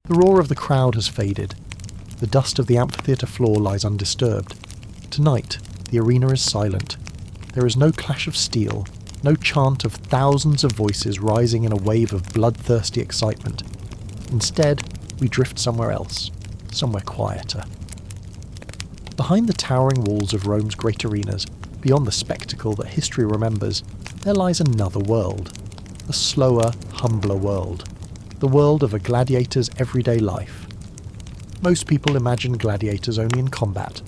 The roar of the crowd has faded. The dust of the amphitheatre floor lies undisturbed. Tonight, the arena is silent. There is no clash of steel, no chant of thousands of voices rising in a wave of bloodthirsty excitement. Instead, we drift somewhere else, somewhere quieter. Behind the towering walls of Rome's great arenas, beyond the spectacle that history remembers, there lies another world. A slower, humbler world. The world of a gladiator's everyday life. Most people imagine gladiators only in combat.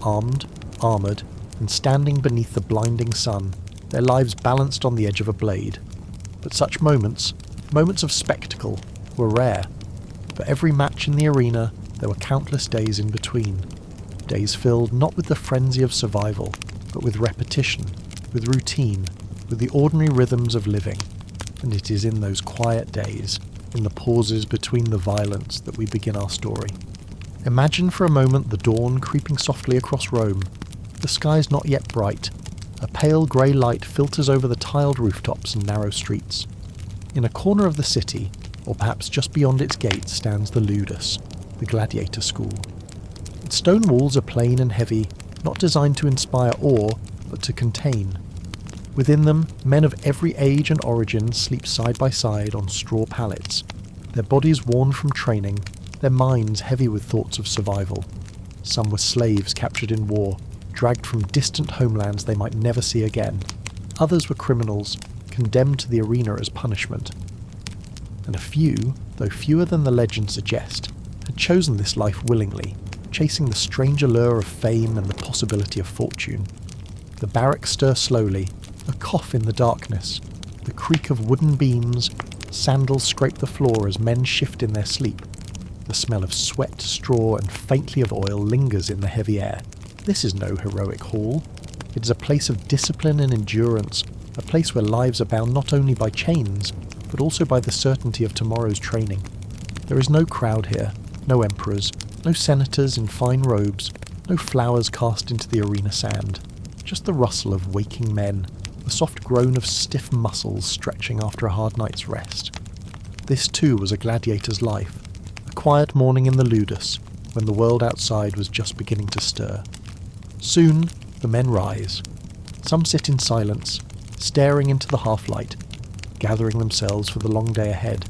Armed, armoured, and standing beneath the blinding sun, their lives balanced on the edge of a blade. But such moments of spectacle, were rare. For every match in the arena, there were countless days in between. Days filled not with the frenzy of survival, but with repetition, with routine, with the ordinary rhythms of living. And it is in those quiet days, in the pauses between the violence, that we begin our story. Imagine for a moment the dawn creeping softly across Rome. The sky's not yet bright. A pale grey light filters over the tiled rooftops and narrow streets. In a corner of the city, or perhaps just beyond its gates, stands the Ludus, the gladiator school. Its stone walls are plain and heavy, not designed to inspire awe, but to contain. Within them, men of every age and origin sleep side by side on straw pallets, their bodies worn from training, their minds heavy with thoughts of survival. Some were slaves captured in war, dragged from distant homelands they might never see again. Others were criminals, condemned to the arena as punishment. And a few, though fewer than the legend suggest, had chosen this life willingly, chasing the strange allure of fame and the possibility of fortune. The barracks stir slowly, a cough in the darkness, the creak of wooden beams, sandals scrape the floor as men shift in their sleep. The smell of sweat, straw, and faintly of oil lingers in the heavy air. This is no heroic hall. It is a place of discipline and endurance, a place where lives are bound not only by chains, but also by the certainty of tomorrow's training. There is no crowd here, no emperors, no senators in fine robes, no flowers cast into the arena sand. Just the rustle of waking men, the soft groan of stiff muscles stretching after a hard night's rest. This too was a gladiator's life, a quiet morning in the Ludus, when the world outside was just beginning to stir. Soon, the men rise. Some sit in silence, staring into the half-light, gathering themselves for the long day ahead.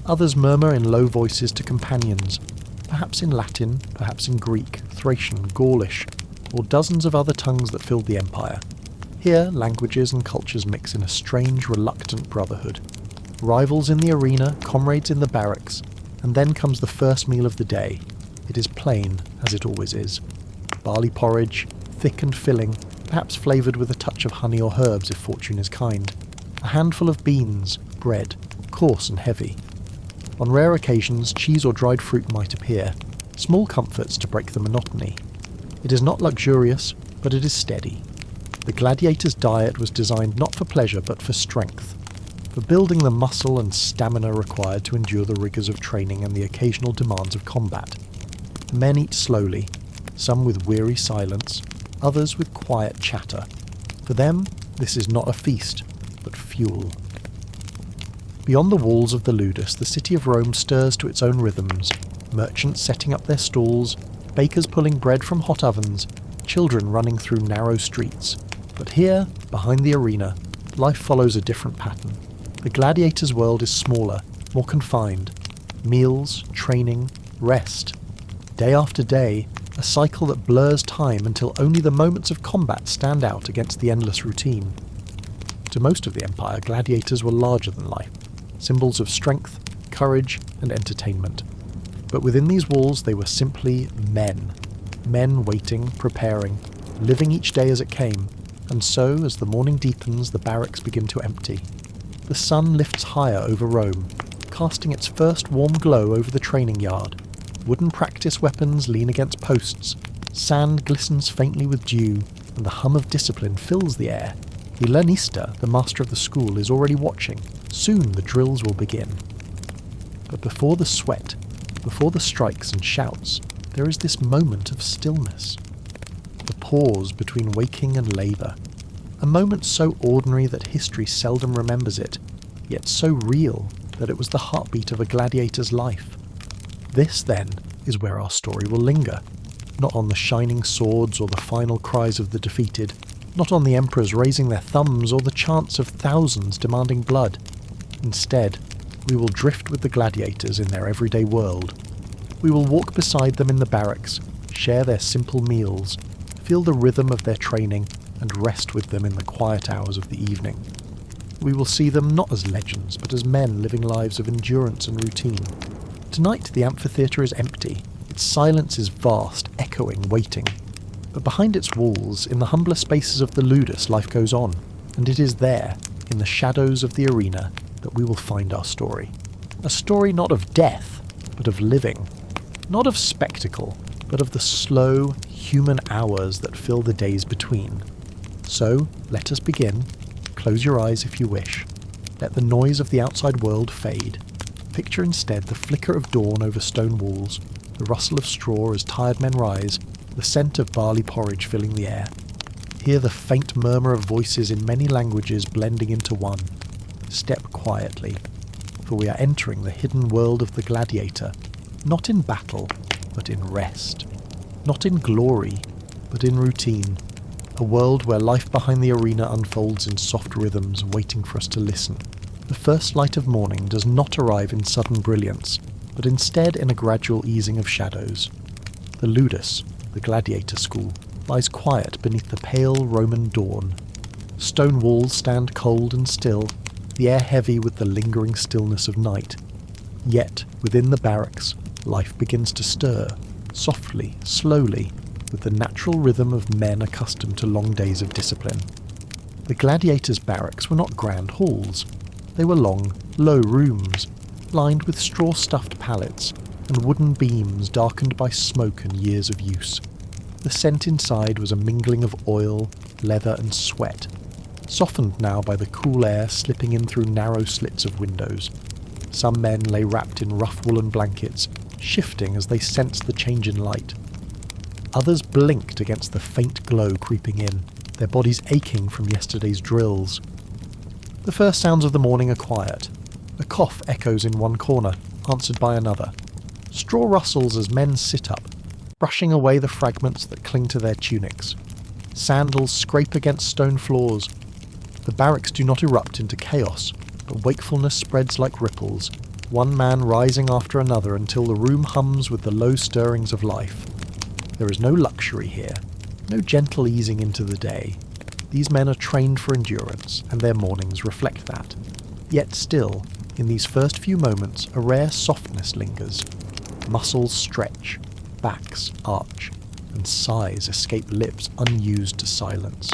Others murmur in low voices to companions, perhaps in Latin, perhaps in Greek, Thracian, Gaulish, or dozens of other tongues that filled the empire. Here, languages and cultures mix in a strange, reluctant brotherhood. Rivals in the arena, comrades in the barracks, and then comes the first meal of the day. It is plain, as it always is. Barley porridge, thick and filling, perhaps flavoured with a touch of honey or herbs if fortune is kind. A handful of beans, bread, coarse and heavy. On rare occasions, cheese or dried fruit might appear, small comforts to break the monotony. It is not luxurious, but it is steady. The gladiator's diet was designed not for pleasure but for strength, for building the muscle and stamina required to endure the rigours of training and the occasional demands of combat. The men eat slowly, some with weary silence, others with quiet chatter. For them, this is not a feast, but fuel. Beyond the walls of the Ludus, the city of Rome stirs to its own rhythms, merchants setting up their stalls, bakers pulling bread from hot ovens, children running through narrow streets. But here, behind the arena, life follows a different pattern. The gladiator's world is smaller, more confined. Meals, training, rest. Day after day, a cycle that blurs time until only the moments of combat stand out against the endless routine. To most of the empire, gladiators were larger than life, symbols of strength, courage, and entertainment. But within these walls they were simply men. Men waiting, preparing, living each day as it came, and so, as the morning deepens, the barracks begin to empty. The sun lifts higher over Rome, casting its first warm glow over the training yard. Wooden practice weapons lean against posts, sand glistens faintly with dew, and the hum of discipline fills the air. The lanista, the master of the school, is already watching. Soon the drills will begin. But before the sweat, before the strikes and shouts, there is this moment of stillness. The pause between waking and labour. A moment so ordinary that history seldom remembers it, yet so real that it was the heartbeat of a gladiator's life. This, then, is where our story will linger. Not on the shining swords or the final cries of the defeated, not on the emperors raising their thumbs or the chants of thousands demanding blood. Instead, we will drift with the gladiators in their everyday world. We will walk beside them in the barracks, share their simple meals, feel the rhythm of their training, and rest with them in the quiet hours of the evening. We will see them not as legends, but as men living lives of endurance and routine. Tonight the amphitheatre is empty. Its silence is vast, echoing, waiting. But behind its walls, in the humbler spaces of the Ludus, life goes on, and it is there, in the shadows of the arena, that we will find our story. A story not of death, but of living. Not of spectacle, but of the slow, human hours that fill the days between. So, let us begin. Close your eyes if you wish. Let the noise of the outside world fade. Picture instead the flicker of dawn over stone walls, the rustle of straw as tired men rise, the scent of barley porridge filling the air. Hear the faint murmur of voices in many languages blending into one. Step quietly, for we are entering the hidden world of the gladiator, not in battle, but in rest. Not in glory, but in routine. A world where life behind the arena unfolds in soft rhythms, waiting for us to listen. The first light of morning does not arrive in sudden brilliance, but instead in a gradual easing of shadows. The Ludus, the gladiator school, lies quiet beneath the pale Roman dawn. Stone walls stand cold and still, the air heavy with the lingering stillness of night. Yet, within the barracks, life begins to stir, softly, slowly, with the natural rhythm of men accustomed to long days of discipline. The gladiators' barracks were not grand halls. They were long, low rooms, lined with straw-stuffed pallets and wooden beams darkened by smoke and years of use. The scent inside was a mingling of oil, leather and sweat, softened now by the cool air slipping in through narrow slits of windows. Some men lay wrapped in rough woolen blankets, shifting as they sensed the change in light. Others blinked against the faint glow creeping in, their bodies aching from yesterday's drills. The first sounds of the morning are quiet. A cough echoes in one corner, answered by another. Straw rustles as men sit up, brushing away the fragments that cling to their tunics. Sandals scrape against stone floors. The barracks do not erupt into chaos, but wakefulness spreads like ripples, one man rising after another until the room hums with the low stirrings of life. There is no luxury here, no gentle easing into the day. These men are trained for endurance, and their mornings reflect that. Yet still, in these first few moments, a rare softness lingers. Muscles stretch, backs arch, and sighs escape lips unused to silence.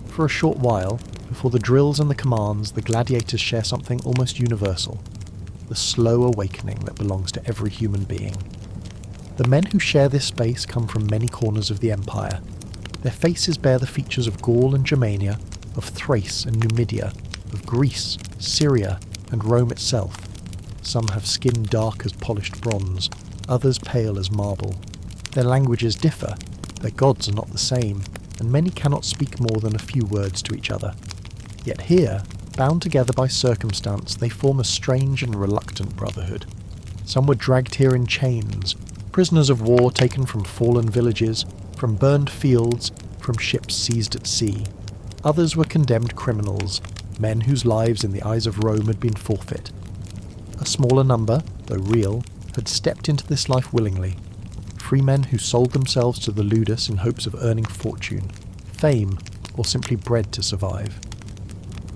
For a short while, before the drills and the commands, the gladiators share something almost universal, the slow awakening that belongs to every human being. The men who share this space come from many corners of the empire. Their faces bear the features of Gaul and Germania, of Thrace and Numidia, of Greece, Syria, and Rome itself. Some have skin dark as polished bronze, others pale as marble. Their languages differ, their gods are not the same, and many cannot speak more than a few words to each other. Yet here, bound together by circumstance, they form a strange and reluctant brotherhood. Some were dragged here in chains, prisoners of war taken from fallen villages, from burned fields, from ships seized at sea. Others were condemned criminals, men whose lives in the eyes of Rome had been forfeit. A smaller number, though real, had stepped into this life willingly. Free men who sold themselves to the Ludus in hopes of earning fortune, fame, or simply bread to survive.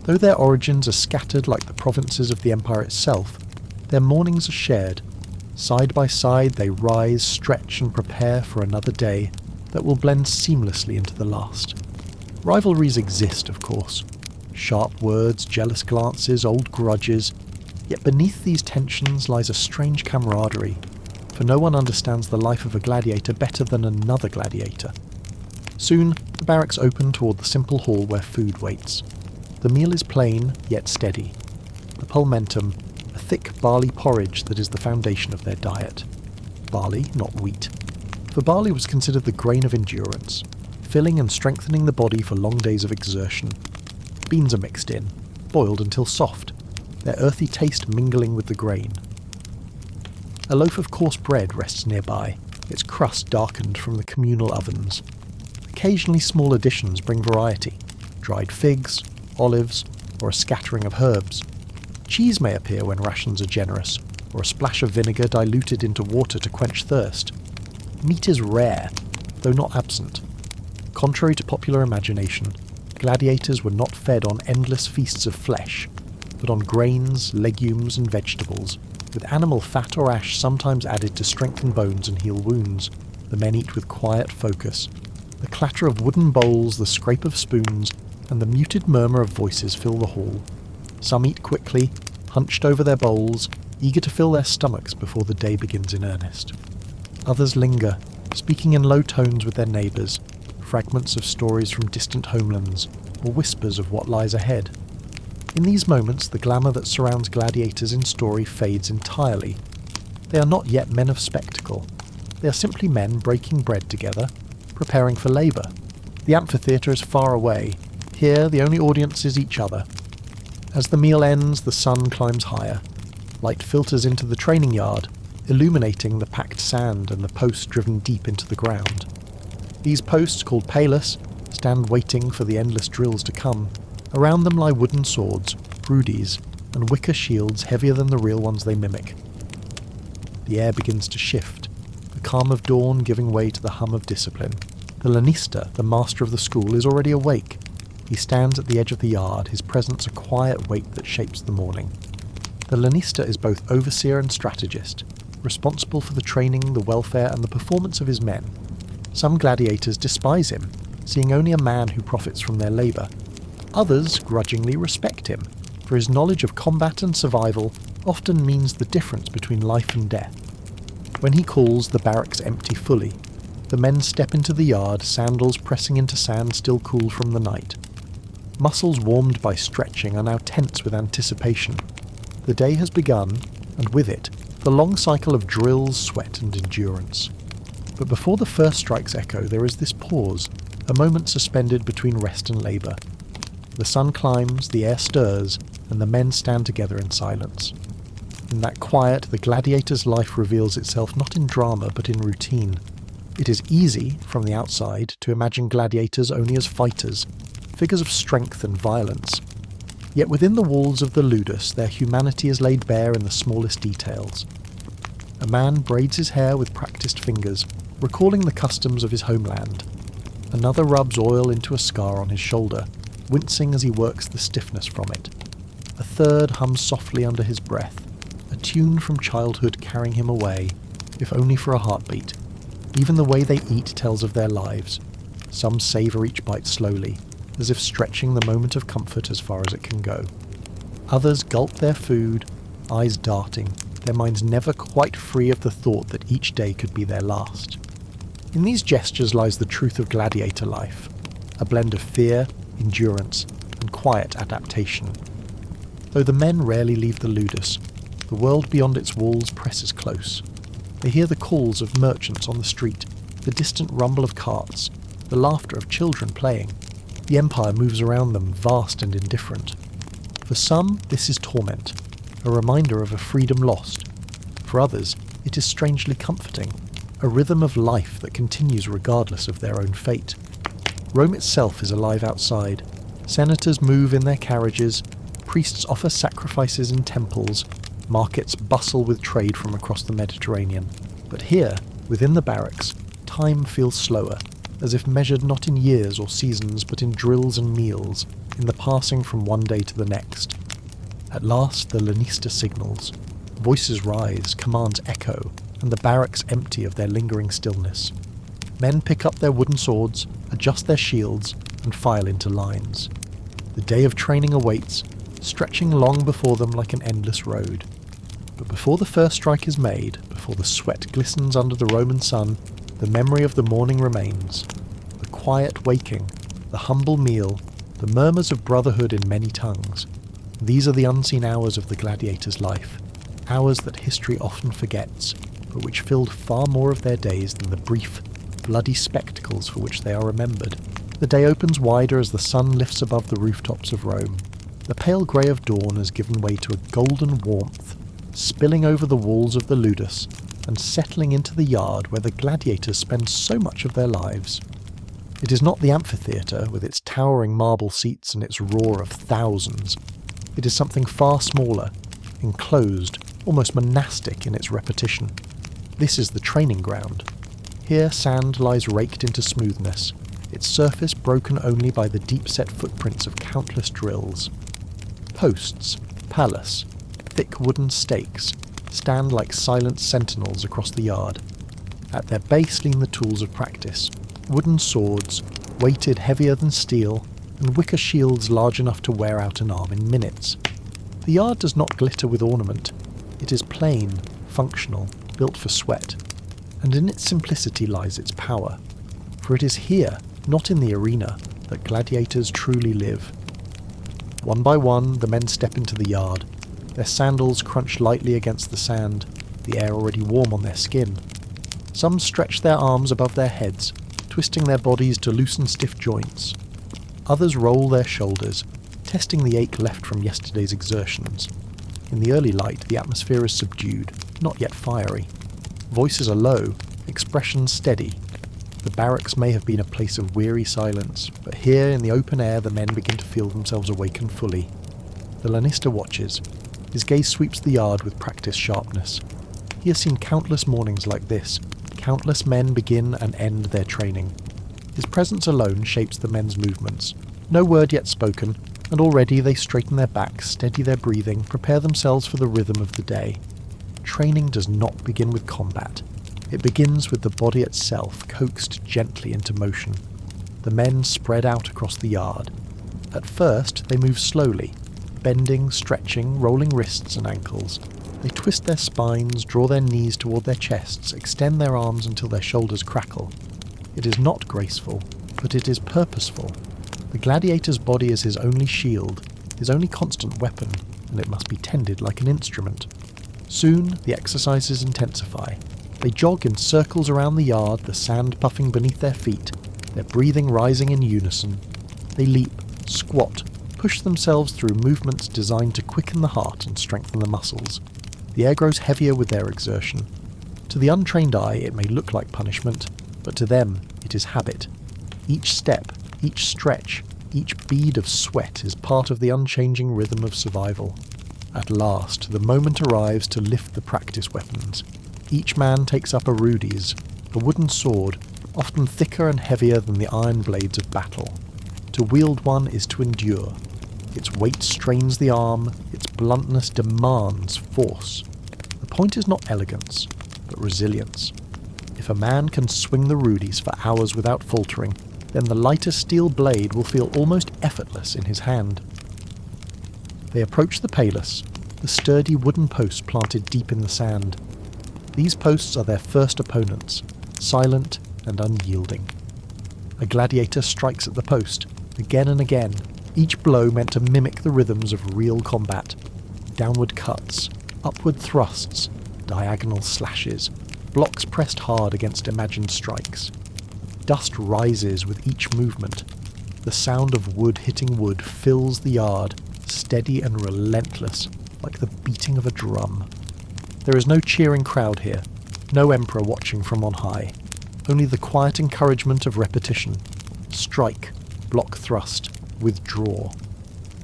Though their origins are scattered like the provinces of the empire itself, their mornings are shared. Side by side they rise, stretch and prepare for another day that will blend seamlessly into the last. Rivalries exist, of course. Sharp words, jealous glances, old grudges. Yet beneath these tensions lies a strange camaraderie, for no one understands the life of a gladiator better than another gladiator. Soon, the barracks open toward the simple hall where food waits. The meal is plain, yet steady. The pulmentum, a thick barley porridge that is the foundation of their diet. Barley, not wheat. For barley was considered the grain of endurance, filling and strengthening the body for long days of exertion. Beans are mixed in, boiled until soft, their earthy taste mingling with the grain. A loaf of coarse bread rests nearby, its crust darkened from the communal ovens. Occasionally small additions bring variety: dried figs, olives, or a scattering of herbs. Cheese may appear when rations are generous, or a splash of vinegar diluted into water to quench thirst. Meat is rare, though not absent. Contrary to popular imagination, gladiators were not fed on endless feasts of flesh, but on grains, legumes, and vegetables, with animal fat or ash sometimes added to strengthen bones and heal wounds. The men eat with quiet focus. The clatter of wooden bowls, the scrape of spoons, and the muted murmur of voices fill the hall. Some eat quickly, hunched over their bowls, eager to fill their stomachs before the day begins in earnest. Others linger, speaking in low tones with their neighbours, fragments of stories from distant homelands, or whispers of what lies ahead. In these moments, the glamour that surrounds gladiators in story fades entirely. They are not yet men of spectacle. They are simply men breaking bread together, preparing for labour. The amphitheatre is far away. Here, the only audience is each other. As the meal ends, the sun climbs higher. Light filters into the training yard, illuminating the packed sand and the posts driven deep into the ground. These posts, called palus, stand waiting for the endless drills to come. Around them lie wooden swords, rudies, and wicker shields heavier than the real ones they mimic. The air begins to shift, the calm of dawn giving way to the hum of discipline. The lanista, the master of the school, is already awake. He stands at the edge of the yard, his presence a quiet weight that shapes the morning. The lanista is both overseer and strategist, responsible for the training, the welfare, and the performance of his men. Some gladiators despise him, seeing only a man who profits from their labour. Others grudgingly respect him, for his knowledge of combat and survival often means the difference between life and death. When he calls, the barracks empty fully. The men step into the yard, sandals pressing into sand still cool from the night. Muscles warmed by stretching are now tense with anticipation. The day has begun, and with it, the long cycle of drills, sweat, and endurance. But before the first strikes echo, there is this pause, a moment suspended between rest and labour. The sun climbs, the air stirs, and the men stand together in silence. In that quiet, the gladiator's life reveals itself not in drama, but in routine. It is easy, from the outside, to imagine gladiators only as fighters, figures of strength and violence. Yet within the walls of the Ludus, their humanity is laid bare in the smallest details. A man braids his hair with practiced fingers, recalling the customs of his homeland. Another rubs oil into a scar on his shoulder, wincing as he works the stiffness from it. A third hums softly under his breath, a tune from childhood carrying him away, if only for a heartbeat. Even the way they eat tells of their lives. Some savour each bite slowly, as if stretching the moment of comfort as far as it can go. Others gulp their food, eyes darting, their minds never quite free of the thought that each day could be their last. In these gestures lies the truth of gladiator life, a blend of fear, endurance, and quiet adaptation. Though the men rarely leave the Ludus, the world beyond its walls presses close. They hear the calls of merchants on the street, the distant rumble of carts, the laughter of children playing. The empire moves around them, vast and indifferent. For some, this is torment, a reminder of a freedom lost. For others, it is strangely comforting, a rhythm of life that continues regardless of their own fate. Rome itself is alive outside. Senators move in their carriages, priests offer sacrifices in temples, markets bustle with trade from across the Mediterranean. But here, within the barracks, time feels slower, as if measured not in years or seasons but in drills and meals, in the passing from one day to the next. At last the lanista signals. Voices rise, commands echo, and the barracks empty of their lingering stillness. Men pick up their wooden swords, adjust their shields, and file into lines. The day of training awaits, stretching long before them like an endless road. But before the first strike is made, before the sweat glistens under the Roman sun, the memory of the morning remains. The quiet waking, the humble meal, the murmurs of brotherhood in many tongues. These are the unseen hours of the gladiator's life, hours that history often forgets, but which filled far more of their days than the brief, bloody spectacles for which they are remembered. The day opens wider as the sun lifts above the rooftops of Rome. The pale grey of dawn has given way to a golden warmth, spilling over the walls of the Ludus and settling into the yard where the gladiators spend so much of their lives. It is not the amphitheatre with its towering marble seats and its roar of thousands. It is something far smaller, enclosed, almost monastic in its repetition. This is the training ground. Here sand lies raked into smoothness, its surface broken only by the deep-set footprints of countless drills. Posts, pallus, thick wooden stakes stand like silent sentinels across the yard. At their base lean the tools of practice, wooden swords, weighted heavier than steel, and wicker shields large enough to wear out an arm in minutes. The yard does not glitter with ornament. It is plain, functional, built for sweat, and in its simplicity lies its power. For it is here, not in the arena, that gladiators truly live. One by one, the men step into the yard. Their sandals crunch lightly against the sand, the air already warm on their skin. Some stretch their arms above their heads, twisting their bodies to loosen stiff joints. Others roll their shoulders, testing the ache left from yesterday's exertions. In the early light, the atmosphere is subdued, not yet fiery. Voices are low, expressions steady. The barracks may have been a place of weary silence, but here in the open air the men begin to feel themselves awakened fully. The lanista watches. His gaze sweeps the yard with practiced sharpness. He has seen countless mornings like this. Countless men begin and end their training. His presence alone shapes the men's movements. No word yet spoken, and already they straighten their backs, steady their breathing, prepare themselves for the rhythm of the day. Training does not begin with combat. It begins with the body itself coaxed gently into motion. The men spread out across the yard. At first, they move slowly, bending, stretching, rolling wrists and ankles. They twist their spines, draw their knees toward their chests, extend their arms until their shoulders crackle. It is not graceful, but it is purposeful. The gladiator's body is his only shield, his only constant weapon, and it must be tended like an instrument. Soon, the exercises intensify. They jog in circles around the yard, the sand puffing beneath their feet, their breathing rising in unison. They leap, squat, push themselves through movements designed to quicken the heart and strengthen the muscles. The air grows heavier with their exertion. To the untrained eye, it may look like punishment, but to them, it is habit. Each step, each stretch, each bead of sweat is part of the unchanging rhythm of survival. At last, the moment arrives to lift the practice weapons. Each man takes up a rudis, a wooden sword, often thicker and heavier than the iron blades of battle. To wield one is to endure. Its weight strains the arm, its bluntness demands force. The point is not elegance, but resilience. If a man can swing the rudis for hours without faltering, then the lighter steel blade will feel almost effortless in his hand. They approach the palus, the sturdy wooden post planted deep in the sand. These posts are their first opponents, silent and unyielding. A gladiator strikes at the post, again and again, each blow meant to mimic the rhythms of real combat. Downward cuts, upward thrusts, diagonal slashes, blocks pressed hard against imagined strikes. Dust rises with each movement. The sound of wood hitting wood fills the yard, steady and relentless, like the beating of a drum. There is no cheering crowd here, no emperor watching from on high, only the quiet encouragement of repetition. Strike, block thrust, withdraw.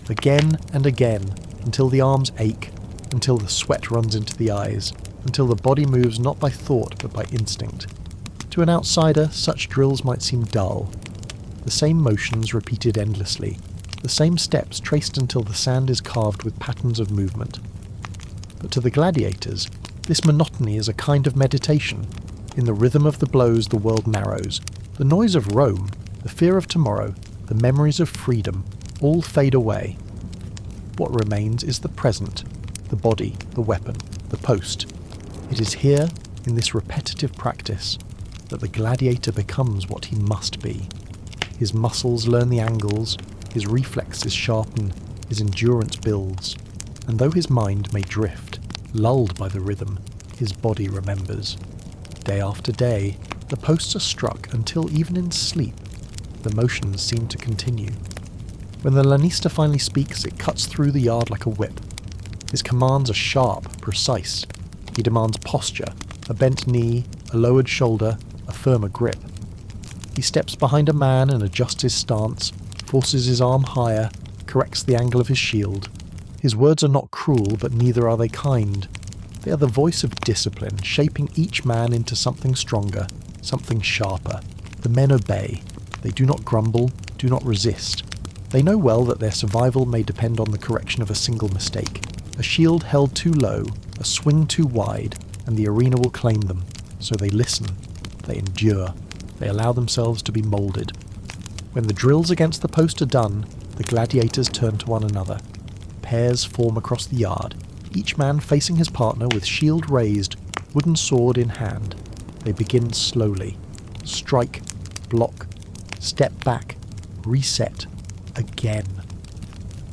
Again and again, until the arms ache, until the sweat runs into the eyes, until the body moves not by thought but by instinct. To an outsider, such drills might seem dull. The same motions repeated endlessly, the same steps traced until the sand is carved with patterns of movement. But to the gladiators, this monotony is a kind of meditation. In the rhythm of the blows the world narrows. The noise of Rome, the fear of tomorrow, the memories of freedom, all fade away. What remains is the present, the body, the weapon, the post. It is here, in this repetitive practice, that the gladiator becomes what he must be. His muscles learn the angles, his reflexes sharpen, his endurance builds, and though his mind may drift, lulled by the rhythm, his body remembers. Day after day, the posts are struck until even in sleep, the motions seem to continue. When the lanista finally speaks, it cuts through the yard like a whip. His commands are sharp, precise. He demands posture, a bent knee, a lowered shoulder, a firmer grip. He steps behind a man and adjusts his stance, forces his arm higher, corrects the angle of his shield. His words are not cruel, but neither are they kind. They are the voice of discipline, shaping each man into something stronger, something sharper. The men obey. They do not grumble, do not resist. They know well that their survival may depend on the correction of a single mistake. A shield held too low, a swing too wide, and the arena will claim them. So they listen. They endure. They allow themselves to be moulded. When the drills against the post are done, the gladiators turn to one another. Pairs form across the yard, each man facing his partner with shield raised, wooden sword in hand. They begin slowly. Strike, block, step back, reset, again.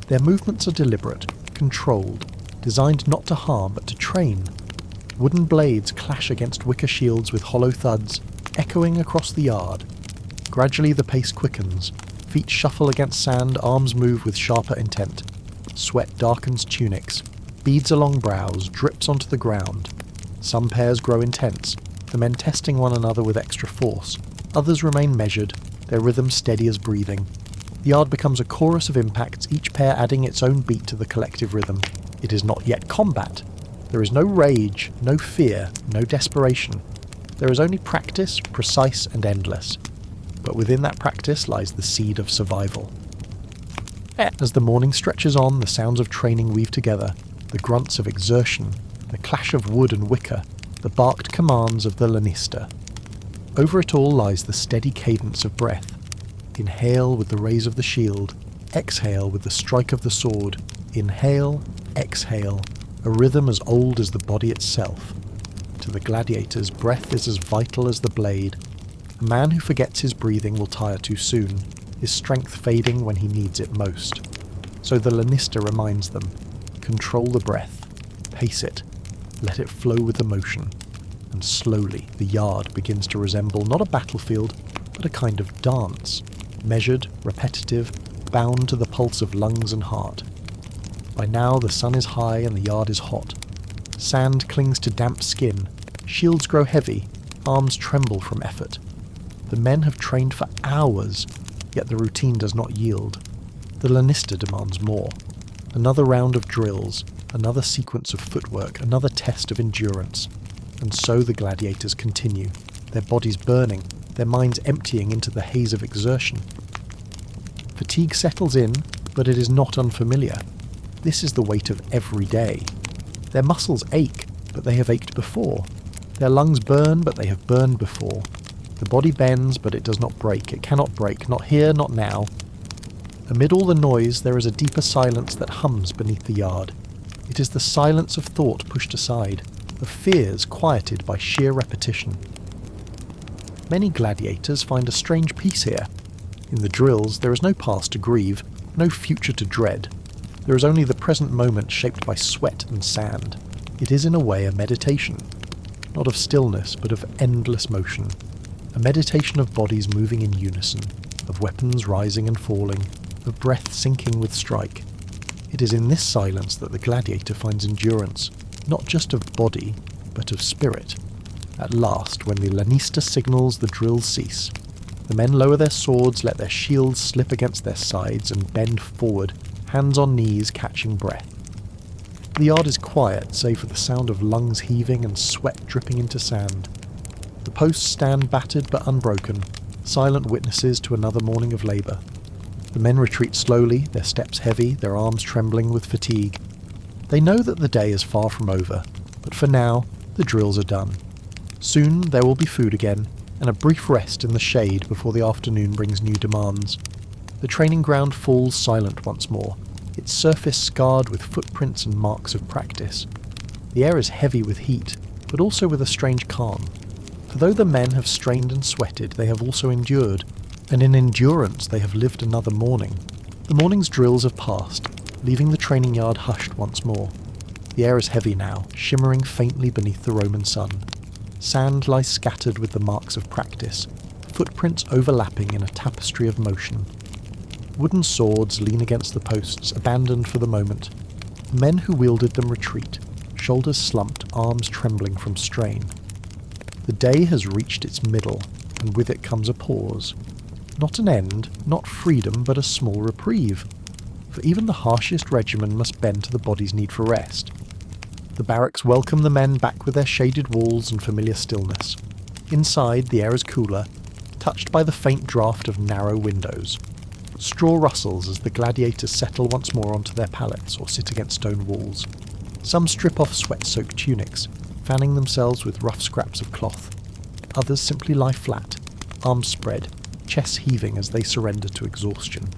Their movements are deliberate, controlled, designed not to harm but to train. Wooden blades clash against wicker shields with hollow thuds, echoing across the yard. Gradually the pace quickens. Feet shuffle against sand, arms move with sharper intent. Sweat darkens tunics. Beads along brows, drips onto the ground. Some pairs grow intense, the men testing one another with extra force. Others remain measured, their rhythm steady as breathing. The yard becomes a chorus of impacts, each pair adding its own beat to the collective rhythm. It is not yet combat. There is no rage, no fear, no desperation. There is only practice, precise and endless. But within that practice lies the seed of survival. As the morning stretches on, the sounds of training weave together, the grunts of exertion, the clash of wood and wicker, the barked commands of the lanista. Over it all lies the steady cadence of breath. Inhale with the raise of the shield, exhale with the strike of the sword, inhale, exhale, a rhythm as old as the body itself. To the gladiators, breath is as vital as the blade. A man who forgets his breathing will tire too soon, his strength fading when he needs it most. So the lanista reminds them, control the breath, pace it, let it flow with the motion. And slowly the yard begins to resemble not a battlefield, but a kind of dance, measured, repetitive, bound to the pulse of lungs and heart. By now the sun is high and the yard is hot. Sand clings to damp skin, shields grow heavy, arms tremble from effort. The men have trained for hours, yet the routine does not yield. The lanista demands more. Another round of drills, another sequence of footwork, another test of endurance. And so the gladiators continue, their bodies burning, their minds emptying into the haze of exertion. Fatigue settles in, but it is not unfamiliar. This is the weight of every day. Their muscles ache, but they have ached before. Their lungs burn, but they have burned before. The body bends, but it does not break. It cannot break, not here, not now. Amid all the noise, there is a deeper silence that hums beneath the yard. It is the silence of thought pushed aside, of fears quieted by sheer repetition. Many gladiators find a strange peace here. In the drills, there is no past to grieve, no future to dread. There is only the present moment shaped by sweat and sand. It is in a way a meditation, not of stillness, but of endless motion. A meditation of bodies moving in unison, of weapons rising and falling, of breath sinking with strike. It is in this silence that the gladiator finds endurance, not just of body, but of spirit. At last, when the lanista signals, the drills cease. The men lower their swords, let their shields slip against their sides, and bend forward, hands on knees, catching breath. The yard is quiet, save for the sound of lungs heaving and sweat dripping into sand. The posts stand battered but unbroken, silent witnesses to another morning of labour. The men retreat slowly, their steps heavy, their arms trembling with fatigue. They know that the day is far from over, but for now, the drills are done. Soon there will be food again, and a brief rest in the shade before the afternoon brings new demands. The training ground falls silent once more, its surface scarred with footprints and marks of practice. The air is heavy with heat, but also with a strange calm. For though the men have strained and sweated, they have also endured, and in endurance they have lived another morning. The morning's drills have passed, leaving the training yard hushed once more. The air is heavy now, shimmering faintly beneath the Roman sun. Sand lies scattered with the marks of practice, footprints overlapping in a tapestry of motion. Wooden swords lean against the posts, abandoned for the moment. Men who wielded them retreat, shoulders slumped, arms trembling from strain. The day has reached its middle, and with it comes a pause. Not an end, not freedom, but a small reprieve. For even the harshest regimen must bend to the body's need for rest. The barracks welcome the men back with their shaded walls and familiar stillness. Inside, the air is cooler, touched by the faint draught of narrow windows. Straw rustles as the gladiators settle once more onto their pallets or sit against stone walls. Some strip off sweat-soaked tunics, fanning themselves with rough scraps of cloth. Others simply lie flat, arms spread, chests heaving as they surrender to exhaustion.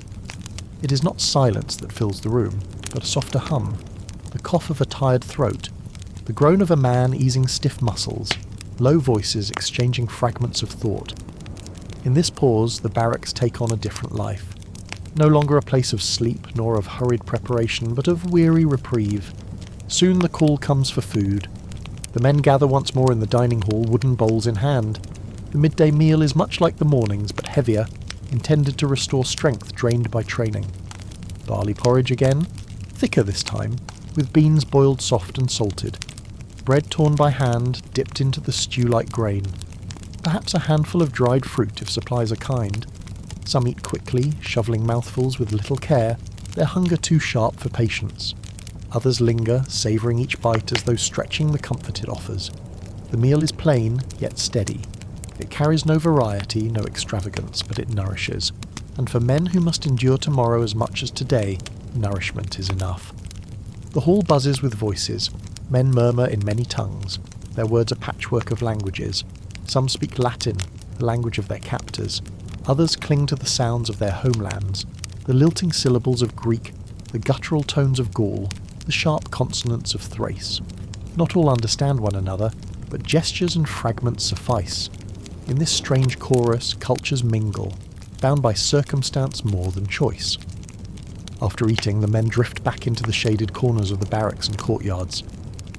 It is not silence that fills the room, but a softer hum, the cough of a tired throat, the groan of a man easing stiff muscles, low voices exchanging fragments of thought. In this pause, the barracks take on a different life. No longer a place of sleep nor of hurried preparation, but of weary reprieve. Soon the call comes for food. The men gather once more in the dining hall, wooden bowls in hand. The midday meal is much like the morning's, but heavier, intended to restore strength drained by training. Barley porridge again, thicker this time, with beans boiled soft and salted. Bread torn by hand, dipped into the stew-like grain. Perhaps a handful of dried fruit if supplies are kind. Some eat quickly, shoveling mouthfuls with little care, their hunger too sharp for patience. Others linger, savouring each bite as though stretching the comfort it offers. The meal is plain, yet steady. It carries no variety, no extravagance, but it nourishes. And for men who must endure tomorrow as much as today, nourishment is enough. The hall buzzes with voices. Men murmur in many tongues. Their words a patchwork of languages. Some speak Latin, the language of their captors. Others cling to the sounds of their homelands, the lilting syllables of Greek, the guttural tones of Gaul, the sharp consonants of Thrace. Not all understand one another, but gestures and fragments suffice. In this strange chorus, cultures mingle, bound by circumstance more than choice. After eating, the men drift back into the shaded corners of the barracks and courtyards.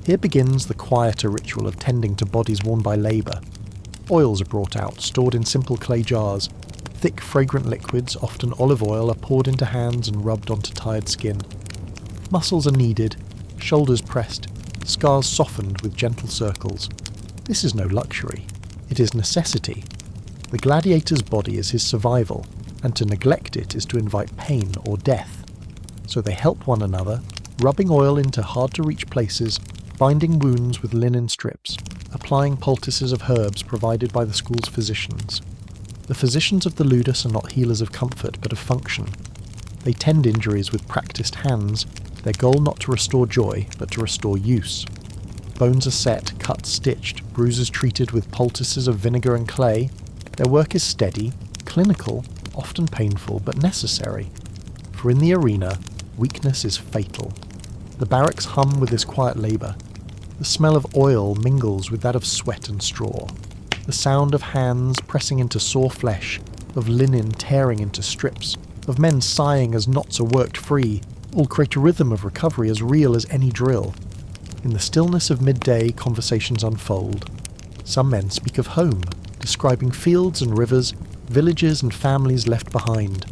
Here begins the quieter ritual of tending to bodies worn by labour. Oils are brought out, stored in simple clay jars. Thick, fragrant liquids, often olive oil, are poured into hands and rubbed onto tired skin. Muscles are kneaded, shoulders pressed, scars softened with gentle circles. This is no luxury. It is necessity. The gladiator's body is his survival, and to neglect it is to invite pain or death. So they help one another, rubbing oil into hard-to-reach places, binding wounds with linen strips, applying poultices of herbs provided by the school's physicians. The physicians of the Ludus are not healers of comfort, but of function. They tend injuries with practised hands, their goal not to restore joy, but to restore use. Bones are set, cut, stitched, bruises treated with poultices of vinegar and clay. Their work is steady, clinical, often painful, but necessary. For in the arena, weakness is fatal. The barracks hum with this quiet labour. The smell of oil mingles with that of sweat and straw. The sound of hands pressing into sore flesh, of linen tearing into strips, of men sighing as knots are worked free, all create a rhythm of recovery as real as any drill. In the stillness of midday, conversations unfold. Some men speak of home, describing fields and rivers, villages and families left behind.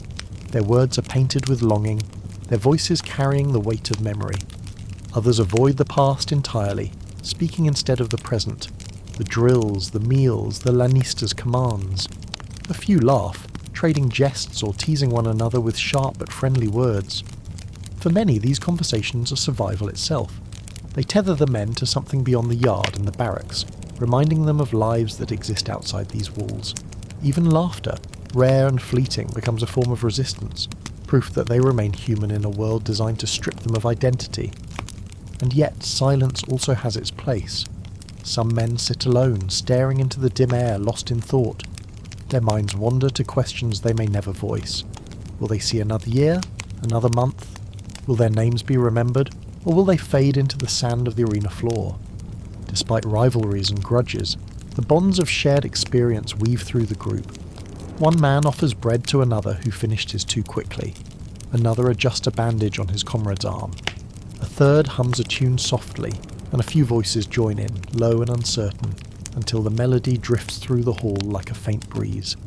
Their words are painted with longing, their voices carrying the weight of memory. Others avoid the past entirely, speaking instead of the present. The drills, the meals, the lanista's commands. A few laugh, trading jests or teasing one another with sharp but friendly words. For many, these conversations are survival itself. They tether the men to something beyond the yard and the barracks, reminding them of lives that exist outside these walls. Even laughter, rare and fleeting, becomes a form of resistance, proof that they remain human in a world designed to strip them of identity. And yet, silence also has its place. Some men sit alone, staring into the dim air, lost in thought. Their minds wander to questions they may never voice. Will they see another year? Another month? Will their names be remembered? Or will they fade into the sand of the arena floor? Despite rivalries and grudges, the bonds of shared experience weave through the group. One man offers bread to another who finished his too quickly. Another adjusts a bandage on his comrade's arm. A third hums a tune softly, and a few voices join in, low and uncertain, until the melody drifts through the hall like a faint breeze.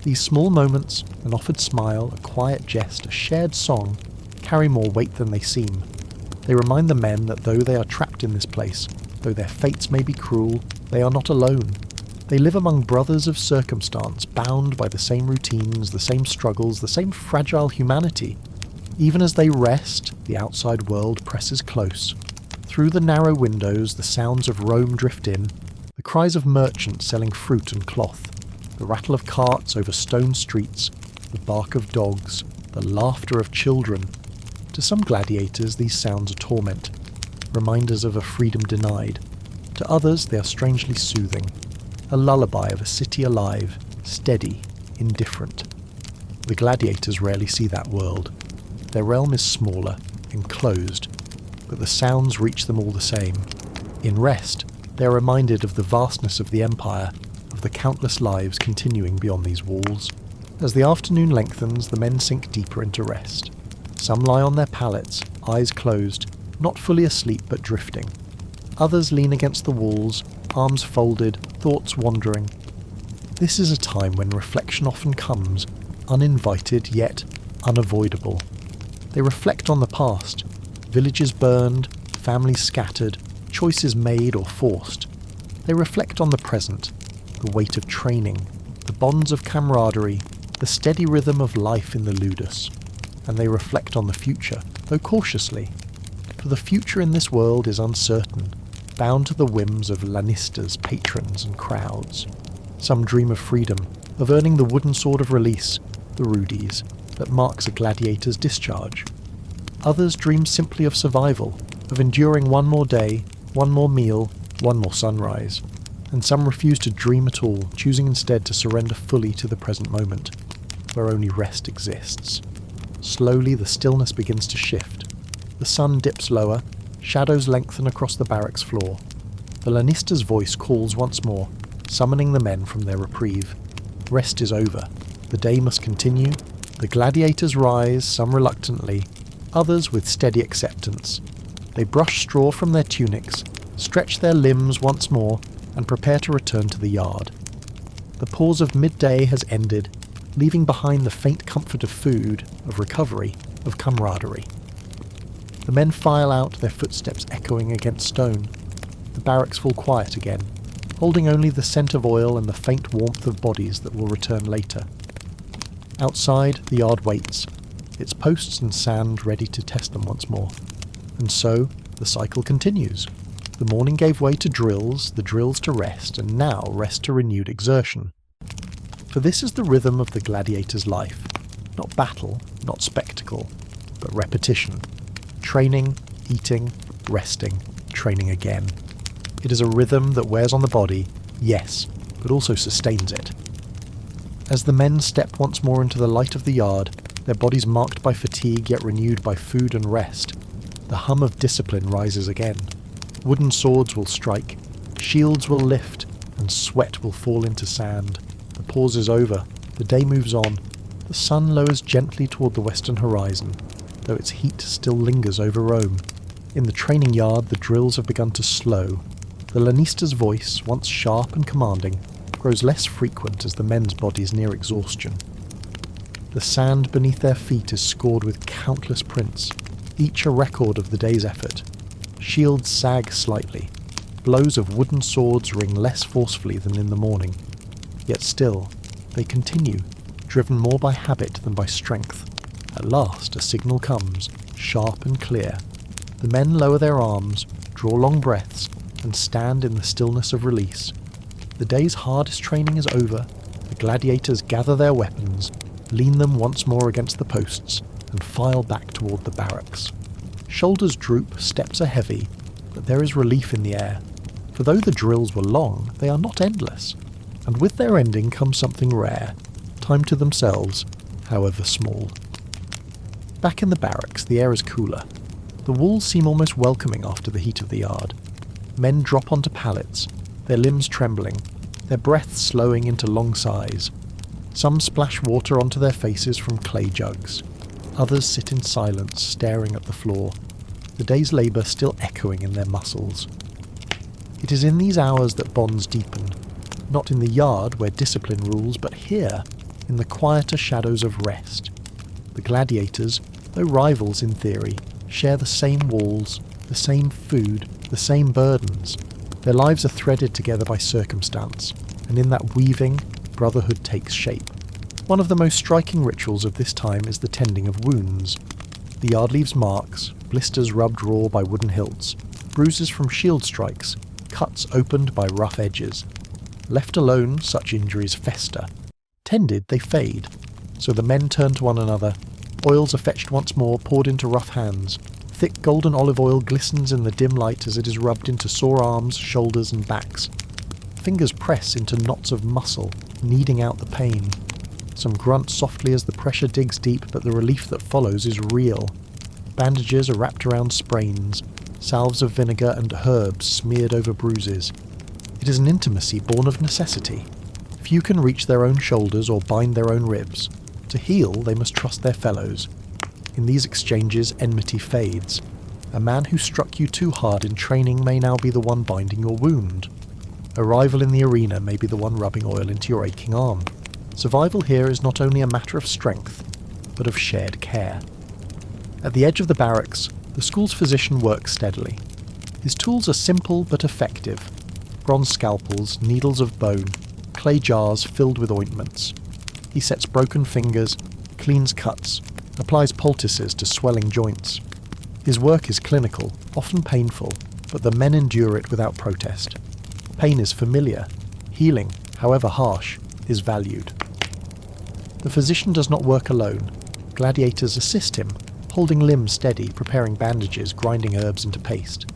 These small moments, an offered smile, a quiet jest, a shared song, carry more weight than they seem. They remind the men that though they are trapped in this place, though their fates may be cruel, they are not alone. They live among brothers of circumstance, bound by the same routines, the same struggles, the same fragile humanity. Even as they rest, the outside world presses close. Through the narrow windows, the sounds of Rome drift in, the cries of merchants selling fruit and cloth, the rattle of carts over stone streets, the bark of dogs, the laughter of children. To some gladiators, these sounds are torment, reminders of a freedom denied. To others, they are strangely soothing, a lullaby of a city alive, steady, indifferent. The gladiators rarely see that world. Their realm is smaller, enclosed, but the sounds reach them all the same. In rest, they are reminded of the vastness of the empire, of the countless lives continuing beyond these walls. As the afternoon lengthens, the men sink deeper into rest. Some lie on their pallets, eyes closed, not fully asleep but drifting. Others lean against the walls, arms folded, thoughts wandering. This is a time when reflection often comes, uninvited yet unavoidable. They reflect on the past, villages burned, families scattered, choices made or forced. They reflect on the present, the weight of training, the bonds of camaraderie, the steady rhythm of life in the Ludus. And they reflect on the future, though cautiously. For the future in this world is uncertain, bound to the whims of lannistas, patrons and crowds. Some dream of freedom, of earning the wooden sword of release, the rudies, that marks a gladiator's discharge. Others dream simply of survival, of enduring one more day, one more meal, one more sunrise. And some refuse to dream at all, choosing instead to surrender fully to the present moment, where only rest exists. Slowly the stillness begins to shift. The sun dips lower, shadows lengthen across the barracks floor. The lannista's voice calls once more, summoning the men from their reprieve. Rest is over. The day must continue. The gladiators rise, some reluctantly, others with steady acceptance. They brush straw from their tunics, stretch their limbs once more, and prepare to return to the yard. The pause of midday has ended, leaving behind the faint comfort of food, of recovery, of camaraderie. The men file out, their footsteps echoing against stone. The barracks fall quiet again, holding only the scent of oil and the faint warmth of bodies that will return later. Outside, the yard waits, its posts and sand ready to test them once more. And so, the cycle continues. The morning gave way to drills, the drills to rest, and now rest to renewed exertion. For this is the rhythm of the gladiator's life. Not battle, not spectacle, but repetition. Training, eating, resting, training again. It is a rhythm that wears on the body, yes, but also sustains it. As the men step once more into the light of the yard, their bodies marked by fatigue yet renewed by food and rest, the hum of discipline rises again. Wooden swords will strike, shields will lift, and sweat will fall into sand. The pause is over, the day moves on, the sun lowers gently toward the western horizon, though its heat still lingers over Rome. In the training yard the drills have begun to slow. The lannista's voice, once sharp and commanding, grows less frequent as the men's bodies near exhaustion. The sand beneath their feet is scored with countless prints, each a record of the day's effort. Shields sag slightly. Blows of wooden swords ring less forcefully than in the morning. Yet still, they continue, driven more by habit than by strength. At last a signal comes, sharp and clear. The men lower their arms, draw long breaths, and stand in the stillness of release. The day's hardest training is over. The gladiators gather their weapons, lean them once more against the posts, and file back toward the barracks. Shoulders droop, steps are heavy, but there is relief in the air. For though the drills were long, they are not endless. And with their ending comes something rare, time to themselves, however small. Back in the barracks, the air is cooler. The walls seem almost welcoming after the heat of the yard. Men drop onto pallets, their limbs trembling, their breath slowing into long sighs. Some splash water onto their faces from clay jugs. Others sit in silence, staring at the floor, the day's labour still echoing in their muscles. It is in these hours that bonds deepen, not in the yard where discipline rules, but here, in the quieter shadows of rest. The gladiators, though rivals in theory, share the same walls, the same food, the same burdens. Their lives are threaded together by circumstance, and in that weaving, brotherhood takes shape. One of the most striking rituals of this time is the tending of wounds. The yard leaves marks, blisters rubbed raw by wooden hilts, bruises from shield strikes, cuts opened by rough edges. Left alone, such injuries fester. Tended, they fade. So the men turn to one another. Oils are fetched once more, poured into rough hands. Thick golden olive oil glistens in the dim light as it is rubbed into sore arms, shoulders and backs. Fingers press into knots of muscle, kneading out the pain. Some grunt softly as the pressure digs deep, but the relief that follows is real. Bandages are wrapped around sprains, salves of vinegar and herbs smeared over bruises. It is an intimacy born of necessity. Few can reach their own shoulders or bind their own ribs. To heal, they must trust their fellows. In these exchanges, enmity fades. A man who struck you too hard in training may now be the one binding your wound. A rival in the arena may be the one rubbing oil into your aching arm. Survival here is not only a matter of strength, but of shared care. At the edge of the barracks, the school's physician works steadily. His tools are simple but effective. Bronze scalpels, needles of bone, clay jars filled with ointments. He sets broken fingers, cleans cuts, applies poultices to swelling joints. His work is clinical, often painful, but the men endure it without protest. Pain is familiar. Healing, however harsh, is valued. The physician does not work alone. Gladiators assist him, holding limbs steady, preparing bandages, grinding herbs into paste.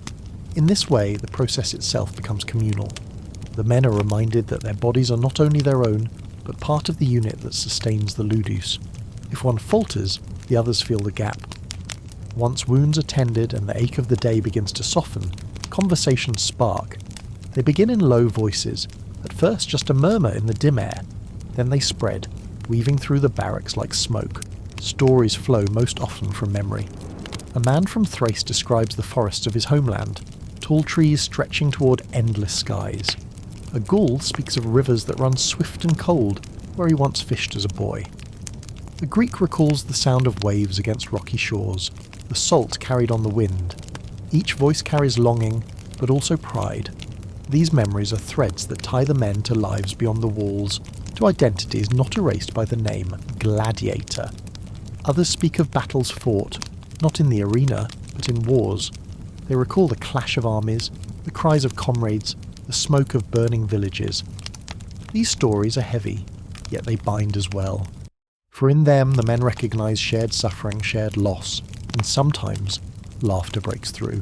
In this way, the process itself becomes communal. The men are reminded that their bodies are not only their own, but part of the unit that sustains the Ludus. If one falters, the others fill the gap. Once wounds are tended and the ache of the day begins to soften, conversations spark. They begin in low voices, at first just a murmur in the dim air. Then they spread, weaving through the barracks like smoke. Stories flow most often from memory. A man from Thrace describes the forests of his homeland, tall trees stretching toward endless skies. A Gaul speaks of rivers that run swift and cold, where he once fished as a boy. The Greek recalls the sound of waves against rocky shores, the salt carried on the wind. Each voice carries longing, but also pride. These memories are threads that tie the men to lives beyond the walls, to identities not erased by the name Gladiator. Others speak of battles fought, not in the arena, but in wars. They recall the clash of armies, the cries of comrades, the smoke of burning villages. These stories are heavy, yet they bind as well. For in them the men recognise shared suffering, shared loss, and sometimes laughter breaks through.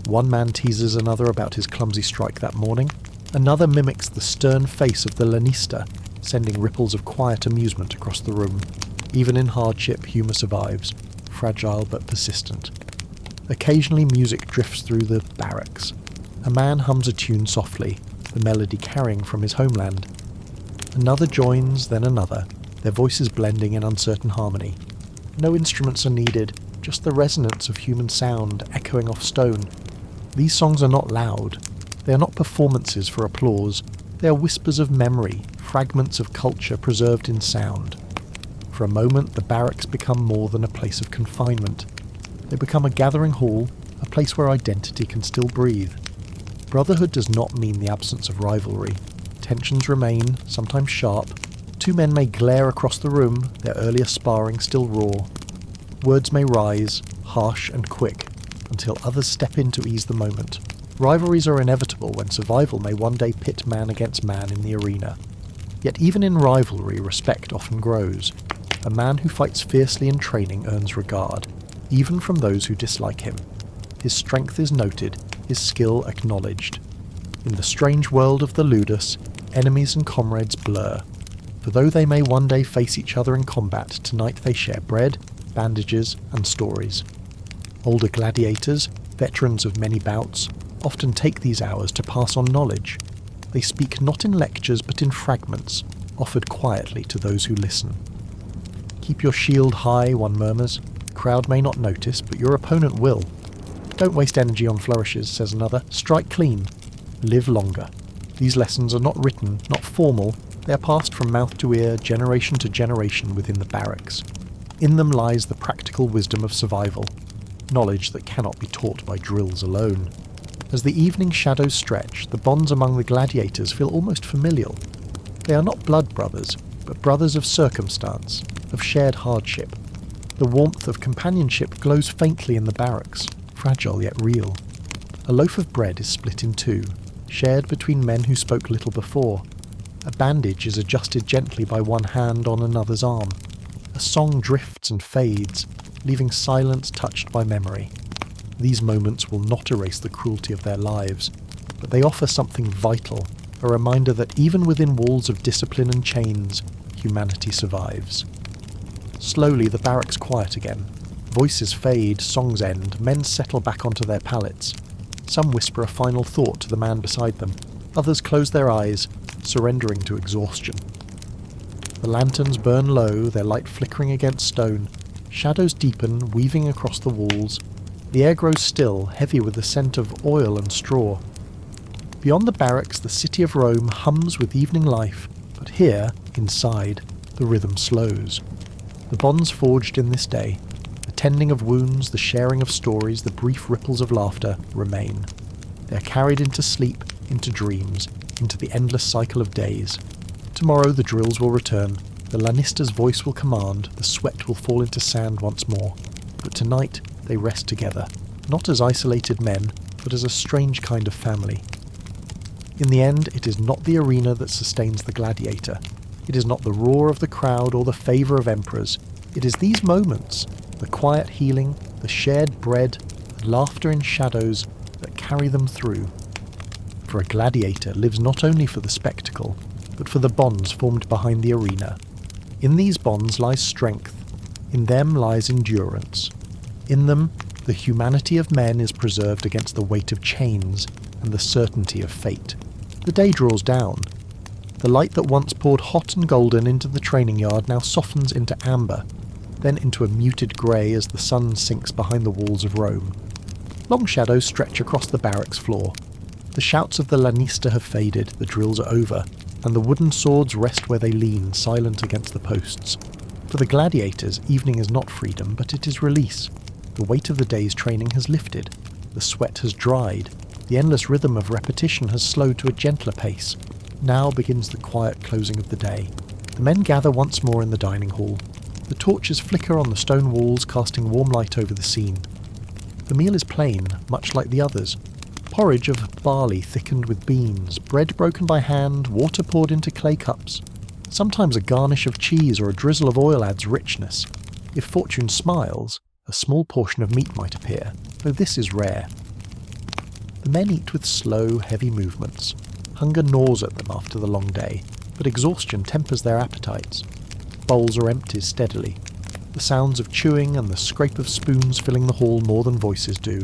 One man teases another about his clumsy strike that morning. Another mimics the stern face of the lanista, sending ripples of quiet amusement across the room. Even in hardship, humour survives, fragile but persistent. Occasionally music drifts through the barracks. A man hums a tune softly, the melody carrying from his homeland. Another joins, then another, their voices blending in uncertain harmony. No instruments are needed, just the resonance of human sound echoing off stone. These songs are not loud. They are not performances for applause. They are whispers of memory, fragments of culture preserved in sound. For a moment, the barracks become more than a place of confinement. They become a gathering hall, a place where identity can still breathe. Brotherhood does not mean the absence of rivalry. Tensions remain, sometimes sharp. Two men may glare across the room, their earlier sparring still raw. Words may rise, harsh and quick, until others step in to ease the moment. Rivalries are inevitable when survival may one day pit man against man in the arena. Yet even in rivalry, respect often grows. A man who fights fiercely in training earns regard, even from those who dislike him. His strength is noted, his skill acknowledged. In the strange world of the Ludus, enemies and comrades blur. For though they may one day face each other in combat, tonight they share bread, bandages, and stories. Older gladiators, veterans of many bouts, often take these hours to pass on knowledge. They speak not in lectures but in fragments, offered quietly to those who listen. Keep your shield high, one murmurs. The crowd may not notice, but your opponent will. Don't waste energy on flourishes, says another. Strike clean. Live longer. These lessons are not written, not formal. They are passed from mouth to ear, generation to generation within the barracks. In them lies the practical wisdom of survival. knowledge that cannot be taught by drills alone. As the evening shadows stretch, the bonds among the gladiators feel almost familial. They are not blood brothers, but brothers of circumstance, of shared hardship. The warmth of companionship glows faintly in the barracks, fragile yet real. A loaf of bread is split in two, shared between men who spoke little before. A bandage is adjusted gently by one hand on another's arm. A song drifts and fades, leaving silence touched by memory. These moments will not erase the cruelty of their lives, but they offer something vital, a reminder that even within walls of discipline and chains, humanity survives. Slowly the barracks quiet again. Voices fade, songs end, men settle back onto their pallets. Some whisper a final thought to the man beside them. Others close their eyes, surrendering to exhaustion. The lanterns burn low, their light flickering against stone. Shadows deepen, weaving across the walls. The air grows still, heavy with the scent of oil and straw. Beyond the barracks, the city of Rome hums with evening life, but here, inside, the rhythm slows. The bonds forged in this day, the tending of wounds, the sharing of stories, the brief ripples of laughter, remain. They are carried into sleep, into dreams, into the endless cycle of days. Tomorrow the drills will return, the Lannister's voice will command, the sweat will fall into sand once more. But tonight they rest together, not as isolated men, but as a strange kind of family. In the end, it is not the arena that sustains the gladiator. It is not the roar of the crowd or the favour of emperors. It is these moments, the quiet healing, the shared bread, the laughter in shadows, that carry them through. For a gladiator lives not only for the spectacle, but for the bonds formed behind the arena. In these bonds lies strength. In them lies endurance. In them, the humanity of men is preserved against the weight of chains and the certainty of fate. The day draws down. The light that once poured hot and golden into the training yard now softens into amber, then into a muted grey as the sun sinks behind the walls of Rome. Long shadows stretch across the barracks floor. The shouts of the Lannister have faded, the drills are over, and the wooden swords rest where they lean, silent against the posts. For the gladiators, evening is not freedom, but it is release. The weight of the day's training has lifted. The sweat has dried. The endless rhythm of repetition has slowed to a gentler pace. Now begins the quiet closing of the day. The men gather once more in the dining hall. The torches flicker on the stone walls, casting warm light over the scene. The meal is plain, much like the others. Porridge of barley thickened with beans, bread broken by hand, water poured into clay cups. Sometimes a garnish of cheese or a drizzle of oil adds richness. If fortune smiles, a small portion of meat might appear, though this is rare. The men eat with slow, heavy movements. Hunger gnaws at them after the long day, but exhaustion tempers their appetites. Bowls are emptied steadily, the sounds of chewing and the scrape of spoons filling the hall more than voices do.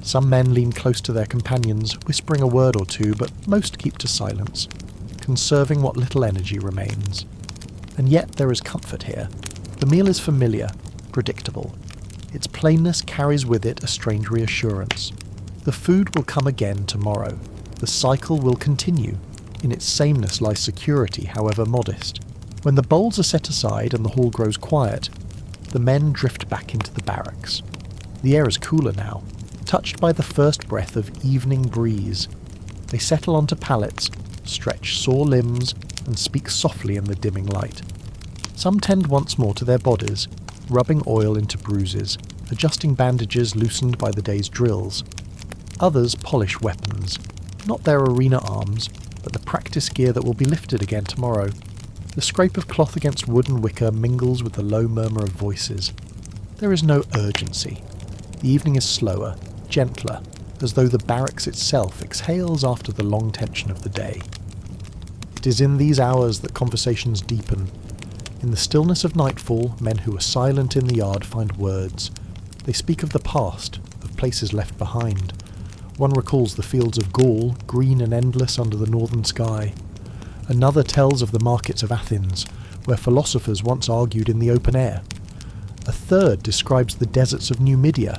Some men lean close to their companions, whispering a word or two, but most keep to silence, conserving what little energy remains. And yet there is comfort here. The meal is familiar, predictable. Its plainness carries with it a strange reassurance. The food will come again tomorrow. The cycle will continue. In its sameness lies security, however modest. When the bowls are set aside and the hall grows quiet, the men drift back into the barracks. The air is cooler now, touched by the first breath of evening breeze. They settle onto pallets, stretch sore limbs, and speak softly in the dimming light. Some tend once more to their bodies, rubbing oil into bruises, adjusting bandages loosened by the day's drills. Others polish weapons, not their arena arms, but the practice gear that will be lifted again tomorrow. The scrape of cloth against wood and wicker mingles with the low murmur of voices. There is no urgency. The evening is slower, gentler, as though the barracks itself exhales after the long tension of the day. It is in these hours that conversations deepen. In the stillness of nightfall, men who are silent in the yard find words. They speak of the past, of places left behind. One recalls the fields of Gaul, green and endless under the northern sky. Another tells of the markets of Athens, where philosophers once argued in the open air. A third describes the deserts of Numidia,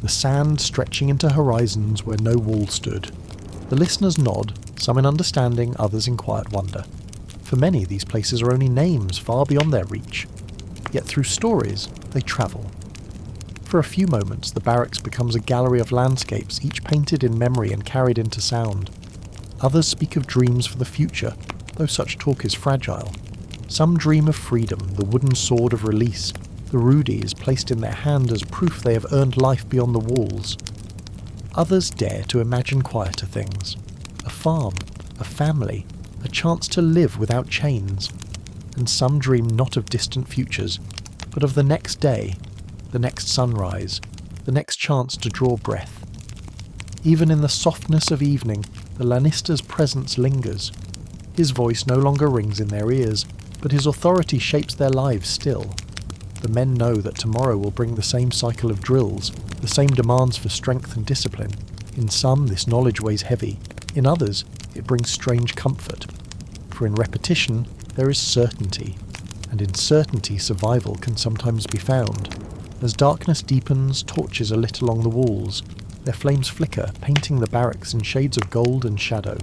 the sand stretching into horizons where no wall stood. The listeners nod, some in understanding, others in quiet wonder. For many, these places are only names far beyond their reach. Yet through stories, they travel. For a few moments, the barracks becomes a gallery of landscapes, each painted in memory and carried into sound. Others speak of dreams for the future, though such talk is fragile. Some dream of freedom, the wooden sword of release. The rudi is placed in their hand as proof they have earned life beyond the walls. Others dare to imagine quieter things. A farm, a family, a chance to live without chains. And some dream not of distant futures, but of the next day, the next sunrise, the next chance to draw breath. Even in the softness of evening, the Lannister's presence lingers. His voice no longer rings in their ears, but his authority shapes their lives still. The men know that tomorrow will bring the same cycle of drills, the same demands for strength and discipline. In some, this knowledge weighs heavy. In others, it brings strange comfort. For in repetition, there is certainty, and in certainty survival can sometimes be found. As darkness deepens, torches are lit along the walls. Their flames flicker, painting the barracks in shades of gold and shadow.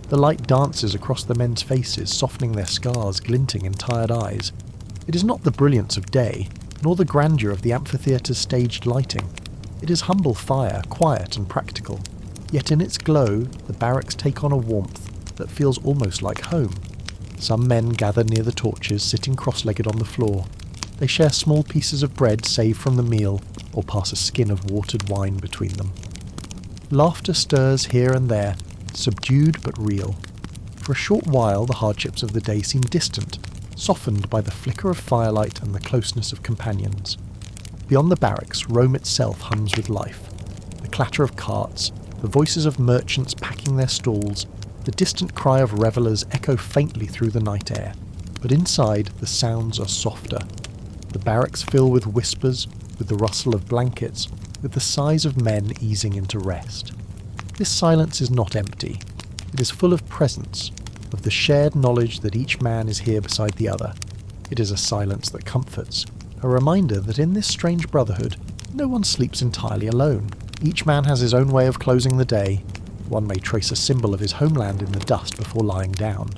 The light dances across the men's faces, softening their scars, glinting in tired eyes. It is not the brilliance of day, nor the grandeur of the amphitheatre's staged lighting. It is humble fire, quiet and practical. Yet in its glow, the barracks take on a warmth that feels almost like home. Some men gather near the torches, sitting cross-legged on the floor. They share small pieces of bread saved from the meal, or pass a skin of watered wine between them. Laughter stirs here and there, subdued but real. For a short while the hardships of the day seem distant, softened by the flicker of firelight and the closeness of companions. Beyond the barracks, Rome itself hums with life. The clatter of carts, the voices of merchants packing their stalls, the distant cry of revellers echo faintly through the night air. But inside, the sounds are softer. The barracks fill with whispers, with the rustle of blankets, with the sighs of men easing into rest. This silence is not empty. It is full of presence, of the shared knowledge that each man is here beside the other. It is a silence that comforts, a reminder that in this strange brotherhood, no one sleeps entirely alone. Each man has his own way of closing the day. One may trace a symbol of his homeland in the dust before lying down.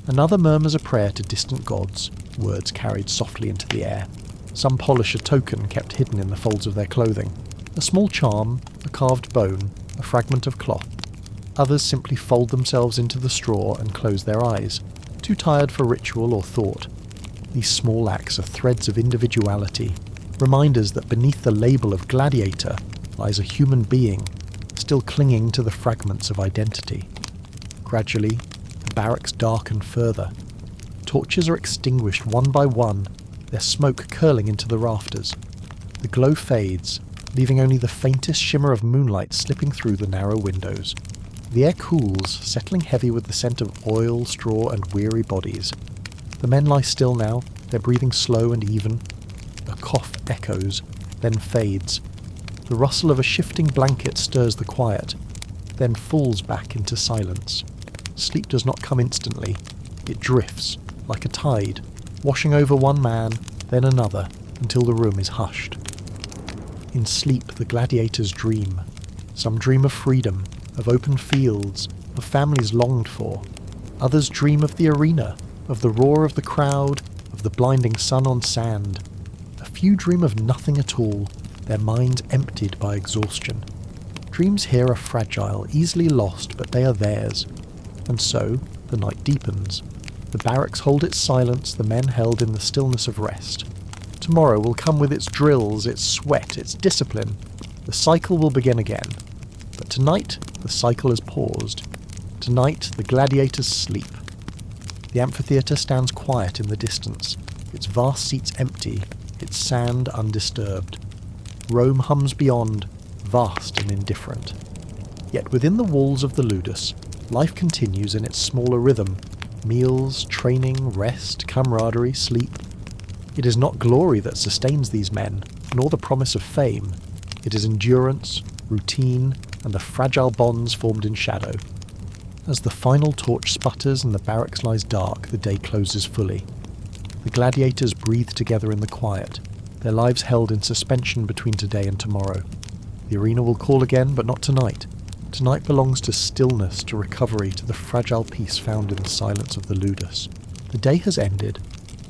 Another murmurs a prayer to distant gods, words carried softly into the air. Some polish a token kept hidden in the folds of their clothing. A small charm, a carved bone, a fragment of cloth. Others simply fold themselves into the straw and close their eyes, too tired for ritual or thought. These small acts are threads of individuality, reminders that beneath the label of gladiator lies a human being, still clinging to the fragments of identity. Gradually, the barracks darken further. Torches are extinguished one by one, their smoke curling into the rafters. The glow fades, leaving only the faintest shimmer of moonlight slipping through the narrow windows. The air cools, settling heavy with the scent of oil, straw, and weary bodies. The men lie still now, their breathing slow and even. A cough echoes, then fades. The rustle of a shifting blanket stirs the quiet, then falls back into silence. Sleep does not come instantly. It drifts, like a tide, washing over one man, then another, until the room is hushed. In sleep the gladiators dream. Some dream of freedom, of open fields, of families longed for. Others dream of the arena, of the roar of the crowd, of the blinding sun on sand. A few dream of nothing at all, their minds emptied by exhaustion. Dreams here are fragile, easily lost, but they are theirs. And so, the night deepens. The barracks hold its silence, the men held in the stillness of rest. Tomorrow will come with its drills, its sweat, its discipline. The cycle will begin again. But tonight, the cycle is paused. Tonight, the gladiators sleep. The amphitheatre stands quiet in the distance, its vast seats empty, its sand undisturbed. Rome hums beyond, vast and indifferent. Yet within the walls of the Ludus, life continues in its smaller rhythm. Meals, training, rest, camaraderie, sleep. It is not glory that sustains these men, nor the promise of fame. It is endurance, routine, and the fragile bonds formed in shadow. As the final torch sputters and the barracks lies dark, the day closes fully. The gladiators breathe together in the quiet, their lives held in suspension between today and tomorrow. The arena will call again, but not tonight. Tonight belongs to stillness, to recovery, to the fragile peace found in the silence of the Ludus. The day has ended.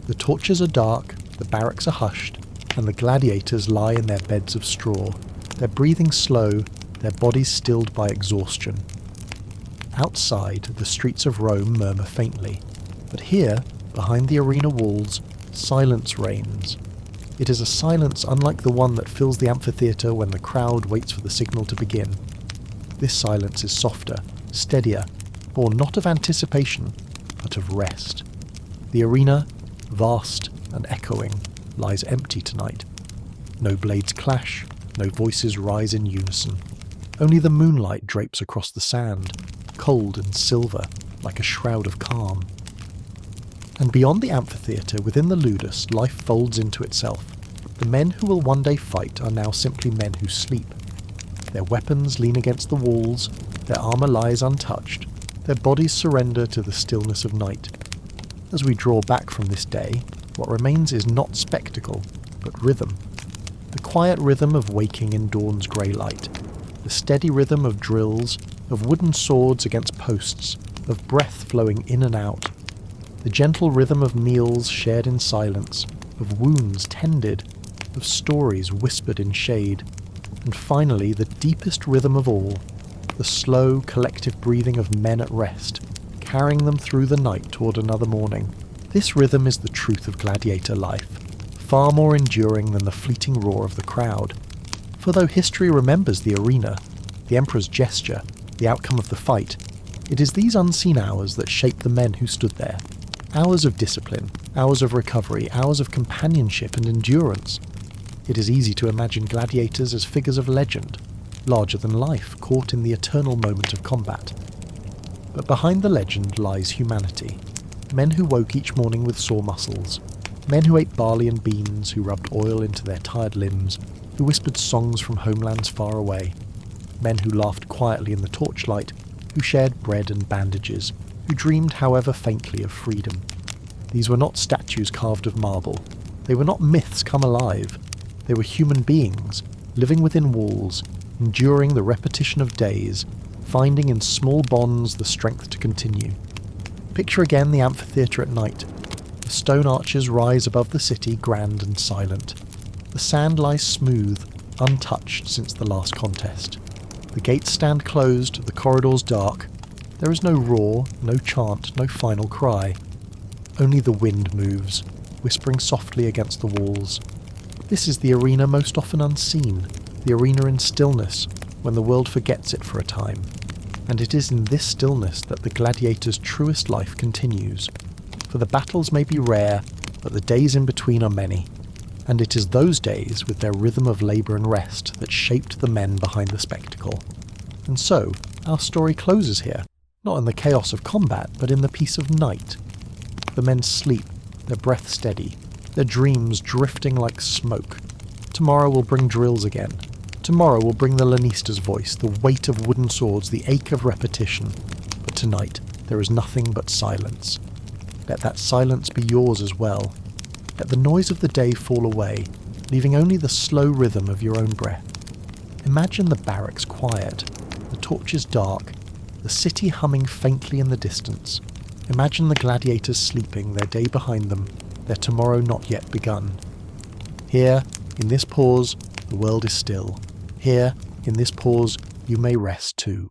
The torches are dark, the barracks are hushed, and the gladiators lie in their beds of straw, their breathing slow, their bodies stilled by exhaustion. Outside, the streets of Rome murmur faintly, but here, behind the arena walls, silence reigns. It is a silence unlike the one that fills the amphitheatre when the crowd waits for the signal to begin. This silence is softer, steadier, born not of anticipation, but of rest. The arena, vast and echoing, lies empty tonight. No blades clash, no voices rise in unison. Only the moonlight drapes across the sand, cold and silver, like a shroud of calm. And beyond the amphitheatre, within the Ludus, life folds into itself. The men who will one day fight are now simply men who sleep. Their weapons lean against the walls, their armour lies untouched, their bodies surrender to the stillness of night. As we draw back from this day, what remains is not spectacle, but rhythm. The quiet rhythm of waking in dawn's grey light. The steady rhythm of drills, of wooden swords against posts, of breath flowing in and out. The gentle rhythm of meals shared in silence, of wounds tended, of stories whispered in shade. And finally, the deepest rhythm of all, the slow, collective breathing of men at rest, carrying them through the night toward another morning. This rhythm is the truth of gladiator life, far more enduring than the fleeting roar of the crowd. For though history remembers the arena, the emperor's gesture, the outcome of the fight, it is these unseen hours that shape the men who stood there. Hours of discipline, hours of recovery, hours of companionship and endurance. It is easy to imagine gladiators as figures of legend, larger than life, caught in the eternal moment of combat. But behind the legend lies humanity. Men who woke each morning with sore muscles. Men who ate barley and beans, who rubbed oil into their tired limbs, who whispered songs from homelands far away. Men who laughed quietly in the torchlight, who shared bread and bandages, who dreamed however faintly of freedom. These were not statues carved of marble. They were not myths come alive. They were human beings, living within walls, enduring the repetition of days, finding in small bonds the strength to continue. Picture again the amphitheatre at night. The stone arches rise above the city, grand and silent. The sand lies smooth, untouched since the last contest. The gates stand closed, the corridors dark. There is no roar, no chant, no final cry. Only the wind moves, whispering softly against the walls. This is the arena most often unseen, the arena in stillness, when the world forgets it for a time. And it is in this stillness that the gladiator's truest life continues. For the battles may be rare, but the days in between are many. And it is those days, with their rhythm of labour and rest, that shaped the men behind the spectacle. And so, our story closes here, not in the chaos of combat, but in the peace of night. The men sleep, their breath steady, their dreams drifting like smoke. Tomorrow will bring drills again. Tomorrow will bring the lanista's voice, the weight of wooden swords, the ache of repetition. But tonight, there is nothing but silence. Let that silence be yours as well. Let the noise of the day fall away, leaving only the slow rhythm of your own breath. Imagine the barracks quiet, the torches dark, the city humming faintly in the distance. Imagine the gladiators sleeping, their day behind them, their tomorrow not yet begun. Here, in this pause, the world is still. Here, in this pause, you may rest too.